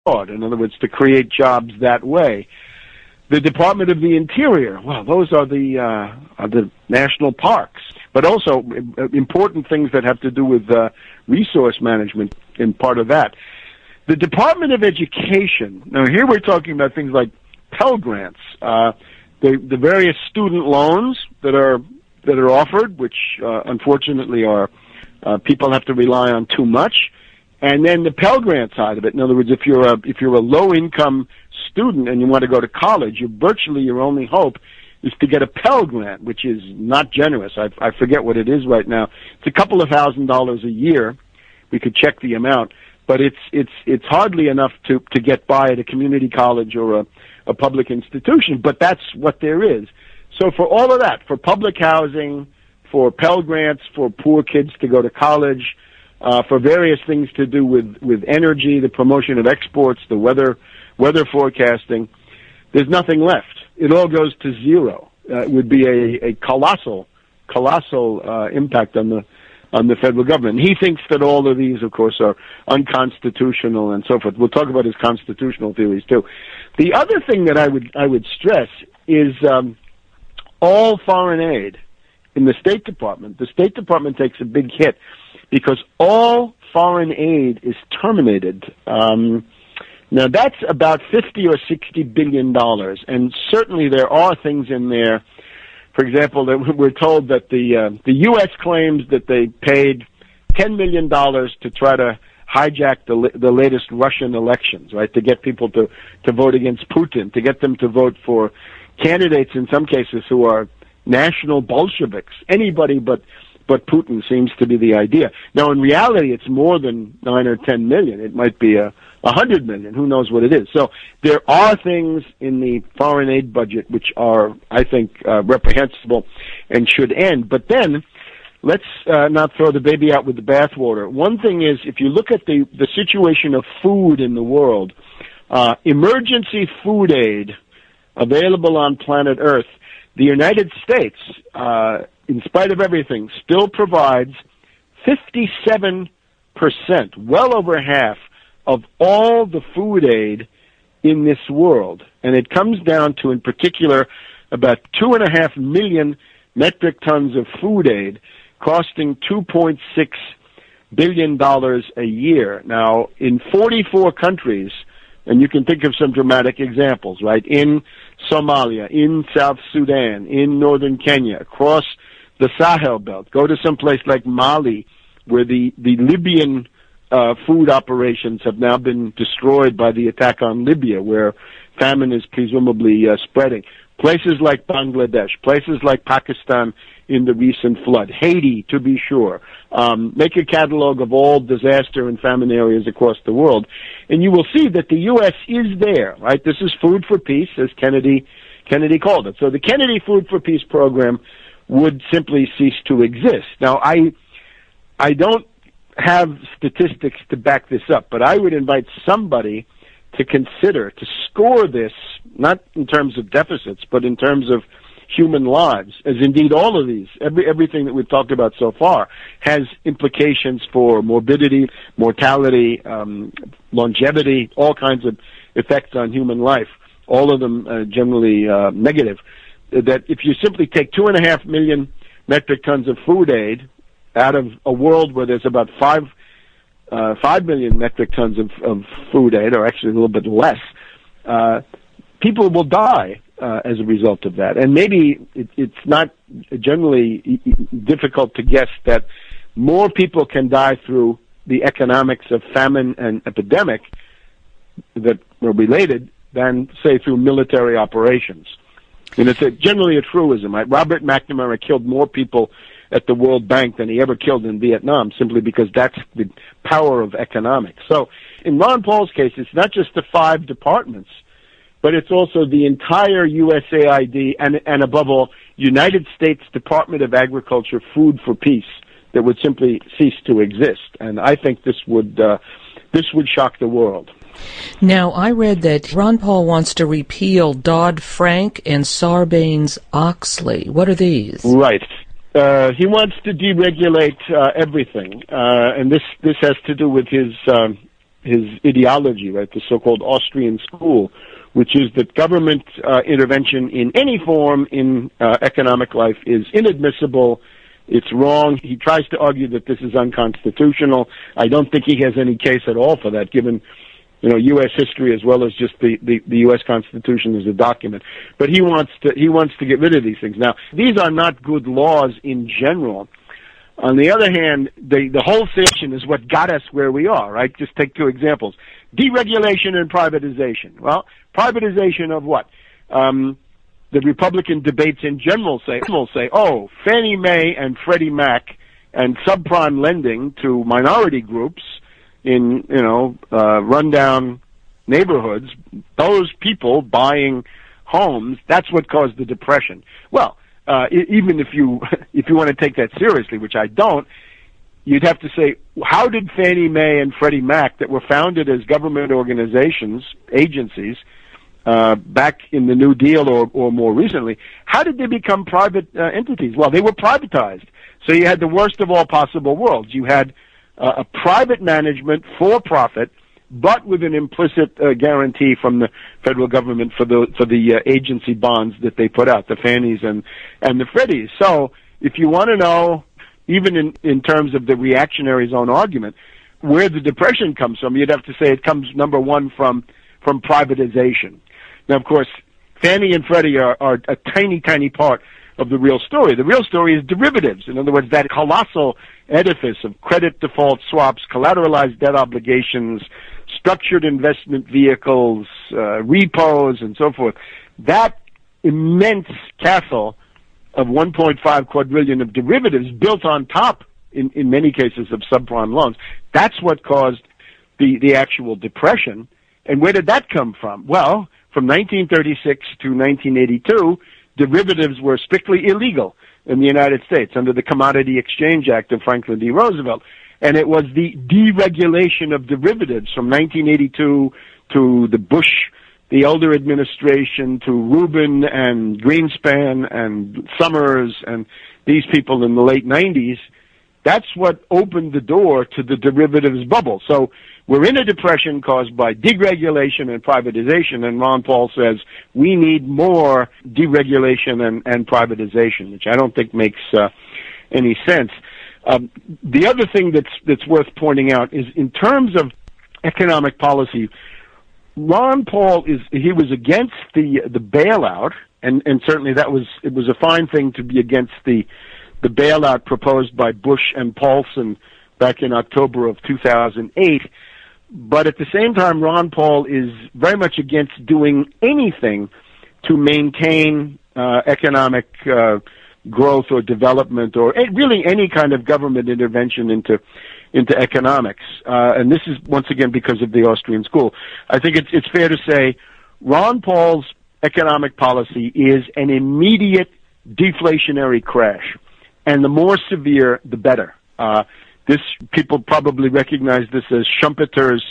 abroad. In other words, to create jobs that way. The Department of the Interior, well, those are the national parks, but also important things that have to do with resource management in part of that. The Department of Education, now here we're talking about things like Pell Grants, the various student loans that are offered, which unfortunately are people have to rely on too much, and then the Pell Grant side of it. In other words, if you're a low income student and you want to go to college, virtually your only hope is to get a Pell Grant, which is not generous. I forget what it is right now. It's a couple of $1,000s a year. We could check the amount, but it's hardly enough to get by at a community college or a public institution. But that's what there is. So for all of that, for public housing, for Pell Grants, for poor kids to go to college, for various things to do with energy, the promotion of exports, the weather forecasting, there's nothing left. It all goes to zero. It would be a colossal impact on the federal government. He thinks that all of these, of course, are unconstitutional and so forth. We'll talk about his constitutional theories too. The other thing that I would stress is all foreign aid in the State Department. The State Department takes a big hit because all foreign aid is terminated. Now that's about $50 or $60 billion, and certainly there are things in there. For example, that we're told that the U.S. claims that they paid $10 million to try to hijack the latest Russian elections, right? To get people to vote against Putin, to get them to vote for candidates in some cases who are national Bolsheviks. Anybody but Putin seems to be the idea. Now, in reality, it's more than 9 or 10 million. It might be 100 million. Who knows what it is? So there are things in the foreign aid budget which are, I think, reprehensible and should end. But then, let's not throw the baby out with the bathwater. One thing is, if you look at the situation of food in the world, emergency food aid available on planet Earth, the United States, in spite of everything, still provides 57%, well over half, of all the food aid in this world. And it comes down to, in particular, about 2.5 million metric tons of food aid costing $2.6 billion a year. Now, in 44 countries, and you can think of some dramatic examples, right? In Somalia, in South Sudan, in northern Kenya, across the Sahel belt. Go to some place like Mali, where the Libyan food operations have now been destroyed by the attack on Libya, where famine is presumably spreading. Places like Bangladesh, places like Pakistan in the recent flood, Haiti, to be sure. Make a catalog of all disaster and famine areas across the world, and you will see that the U.S. is there, right? This is food for peace, as Kennedy called it. So the Kennedy Food for Peace program would simply cease to exist. Now, I don't have statistics to back this up, but I would invite somebody to consider, to score this, not in terms of deficits, but in terms of human lives, as indeed all of these, everything that we've talked about so far, has implications for morbidity, mortality, longevity, all kinds of effects on human life, all of them generally negative. That if you simply take 2.5 million metric tons of food aid out of a world where there's about 5 million metric tons of food aid, or actually a little bit less, people will die as a result of that. And maybe it's not generally difficult to guess that more people can die through the economics of famine and epidemic that are related than, say, through military operations. And it's generally a truism, right? Robert McNamara killed more people at the World Bank than he ever killed in Vietnam, simply because that's the power of economics. So in Ron Paul's case, it's not just the 5 departments, but it's also the entire USAID and above all, United States Department of Agriculture Food for Peace that would simply cease to exist. And I think this would shock the world. Now, I read that Ron Paul wants to repeal Dodd-Frank and Sarbanes-Oxley. What are these? Right. He wants to deregulate everything, and this has to do with his his ideology, right, the so-called Austrian school, which is that government intervention in any form in economic life is inadmissible. It's wrong. He tries to argue that this is unconstitutional. I don't think he has any case at all for that, given U.S. history as well as just the U.S. Constitution as a document. But he wants to get rid of these things. Now, these are not good laws in general. On the other hand, the wholesale is what got us where we are, right? Just take two examples. Deregulation and privatization. Well, privatization of what? The Republican debates in general say, oh, Fannie Mae and Freddie Mac and subprime lending to minority groups in, rundown neighborhoods, those people buying homes, that's what caused the Depression. Well, even if you want to take that seriously, which I don't, you'd have to say, how did Fannie Mae and Freddie Mac, that were founded as government organizations, agencies, back in the New Deal or more recently, how did they become private entities? Well, they were privatized. So you had the worst of all possible worlds. You had a private management for profit, but with an implicit guarantee from the federal government for the agency bonds that they put out, the Fannies and the Freddies. So if you want to know, even in terms of the reactionary's own argument, where the Depression comes from, you'd have to say it comes, number one, from privatization. Now, of course, Fannie and Freddie are a tiny, tiny part of the real story. The real story is derivatives. In other words, that colossal edifice of credit default swaps, collateralized debt obligations, structured investment vehicles, repos, and so forth. That immense castle of 1.5 quadrillion of derivatives built on top, in many cases, of subprime loans. That's what caused the actual Depression. And where did that come from? Well, from 1936 to 1982, derivatives were strictly illegal in the United States under the Commodity Exchange Act of Franklin D. Roosevelt. And it was the deregulation of derivatives from 1982 to the Elder administration, to Rubin and Greenspan and Summers and these people in the late 90s. That's what opened the door to the derivatives bubble. So we're in a depression caused by deregulation and privatization, and Ron Paul says we need more deregulation and privatization, which I don't think makes any sense. The other thing that's worth pointing out is in terms of economic policy, Ron Paul was against the bailout, and certainly it was a fine thing to be against the bailout proposed by Bush and Paulson back in October of 2008. But at the same time, Ron Paul is very much against doing anything to maintain economic growth or development or really any kind of government intervention into economics. And this is, once again, because of the Austrian school. I think it's fair to say Ron Paul's economic policy is an immediate deflationary crash. And the more severe, the better. People probably recognize this as Schumpeter's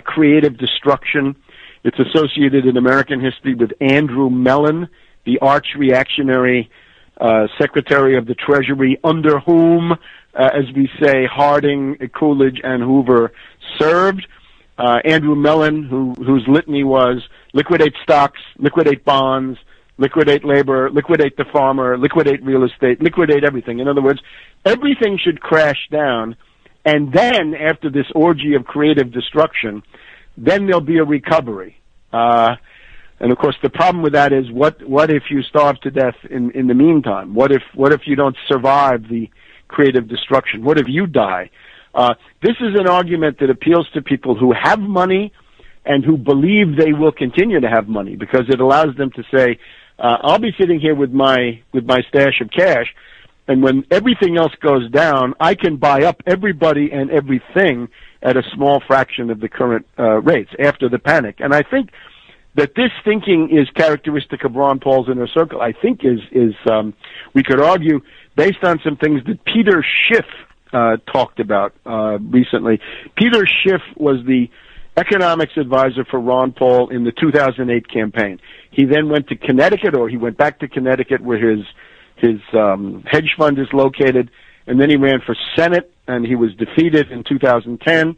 creative destruction. It's associated in American history with Andrew Mellon, the arch-reactionary Secretary of the Treasury, under whom, as we say, Harding, Coolidge, and Hoover served. Andrew Mellon, whose litany was liquidate stocks, liquidate bonds, liquidate labor, liquidate the farmer, liquidate real estate, liquidate everything. In other words, everything should crash down, and then, after this orgy of creative destruction, then there'll be a recovery. And of course, the problem with that is, what if you starve to death in the meantime? What if you don't survive the creative destruction? What if you die? This is an argument that appeals to people who have money and who believe they will continue to have money, because it allows them to say, I'll be sitting here with my stash of cash, and when everything else goes down, I can buy up everybody and everything at a small fraction of the current rates after the panic. And I think that this thinking is characteristic of Ron Paul's inner circle. I think is we could argue, based on some things that Peter Schiff talked about recently. Peter Schiff was the economics advisor for Ron Paul in the 2008 campaign. He then went to Connecticut, or he went back to Connecticut where his hedge fund is located, and then he ran for Senate, and he was defeated in 2010.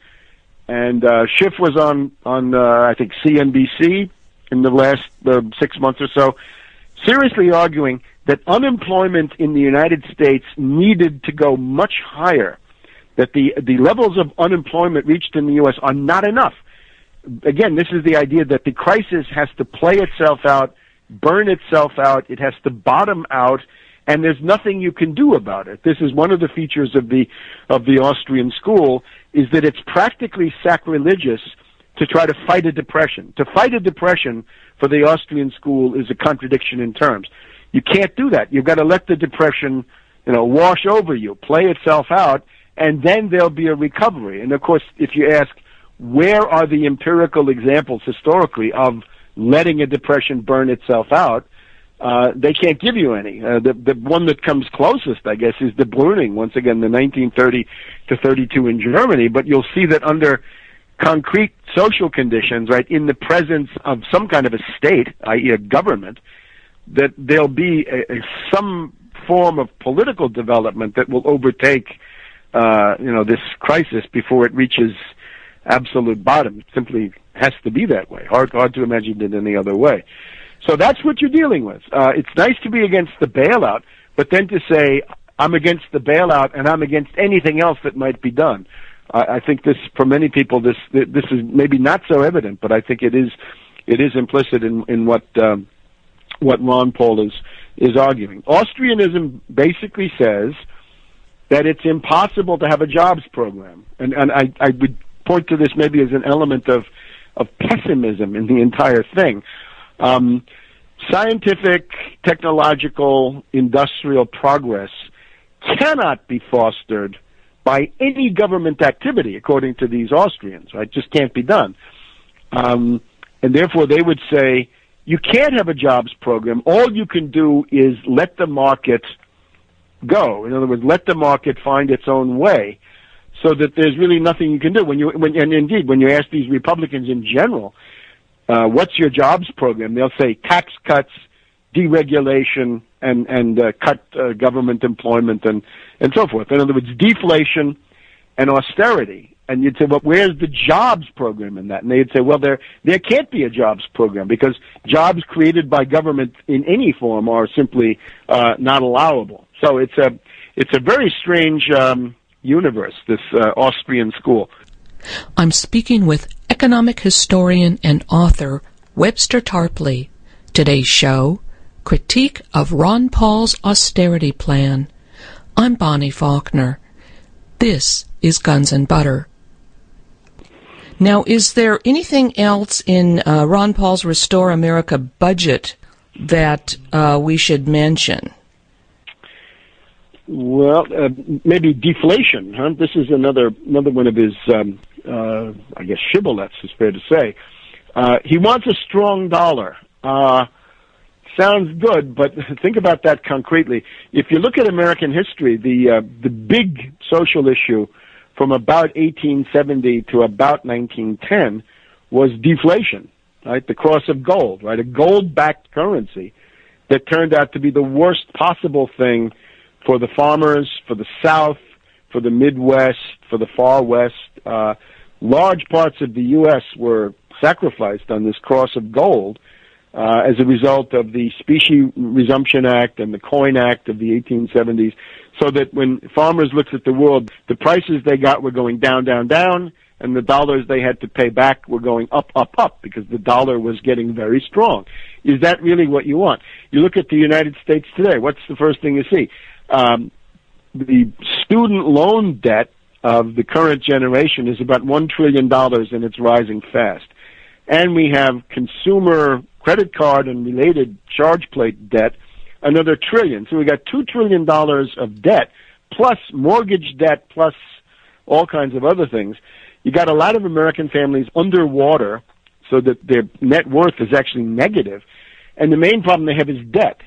And Schiff was on I think CNBC in the last 6 months or so, seriously arguing that unemployment in the United States needed to go much higher, that the levels of unemployment reached in the U.S. are not enough. Again, this is the idea that the crisis has to play itself out, burn itself out, it has to bottom out, and there's nothing you can do about it. This is one of the features of the Austrian school, is that it's practically sacrilegious to try to fight a depression. To fight a depression for the Austrian school is a contradiction in terms. You can't do that. You've got to let the depression, wash over you, play itself out, and then there'll be a recovery. And of course, if you ask, where are the empirical examples historically of letting a depression burn itself out, they can't give you any. The one that comes closest, I guess, is the Bruning, once again, the 1930 to 32 in Germany. But you'll see that under concrete social conditions, right, in the presence of some kind of a state, i.e. a government, that there'll be some form of political development that will overtake, this crisis before it reaches absolute bottom. It simply has to be that way. Hard to imagine it any other way. So that's what you're dealing with. It's nice to be against the bailout, but then to say, I'm against the bailout and I'm against anything else that might be done. I think this, for many people, this is maybe not so evident, but I think it is implicit in what Ron Paul is arguing. Austrianism basically says that it's impossible to have a jobs program, and I would point to this maybe as an element of pessimism in the entire thing. Scientific, technological, industrial progress cannot be fostered by any government activity, according to these Austrians, right? Just can't be done. And therefore, they would say, you can't have a jobs program. All you can do is let the market go. In other words, let the market find its own way, so that there's really nothing you can do. And indeed, when you ask these Republicans in general, what's your jobs program? They'll say tax cuts, deregulation, and cut government employment and so forth. In other words, deflation and austerity. And you'd say, well, where's the jobs program in that? And they'd say, well, there can't be a jobs program because jobs created by government in any form are simply not allowable. So it's a very strange universe, this Austrian school. I'm speaking with economic historian and author Webster Tarpley. Today's show, Critique of Ron Paul's Austerity Plan. I'm Bonnie Faulkner. This is Guns and Butter. Now, is there anything else in Ron Paul's Restore America budget that we should mention? Well, maybe deflation, huh? This is another one of his, I guess, shibboleths, is fair to say. He wants a strong dollar. Sounds good, but think about that concretely. If you look at American history, the big social issue from about 1870 to about 1910 was deflation, right? The cross of gold, right? A gold-backed currency that turned out to be the worst possible thing for the farmers, for the South, for the Midwest, for the Far West. Large parts of the U.S. were sacrificed on this cross of gold as a result of the Specie Resumption Act and the Coin Act of the 1870s, so that when farmers looked at the world, the prices they got were going down, down, down, and the dollars they had to pay back were going up, up, up, because the dollar was getting very strong. Is that really what you want? You look at the United States today, what's the first thing you see? The student loan debt of the current generation is about $1 trillion, and it's rising fast. And we have consumer credit card and related charge plate debt, another $1 trillion. So we got $2 trillion of debt, plus mortgage debt, plus all kinds of other things. You got a lot of American families underwater, so that their net worth is actually negative. And the main problem they have is debt.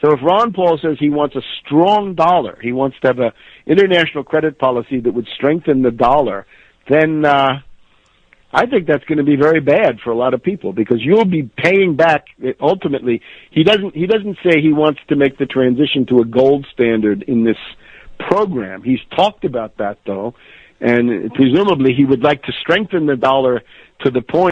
So if Ron Paul says he wants a strong dollar, he wants to have an international credit policy that would strengthen the dollar, then I think that's going to be very bad for a lot of people, because you'll be paying back ultimately. He doesn't say he wants to make the transition to a gold standard in this program. He's talked about that, though, And presumably he would like to strengthen the dollar to the point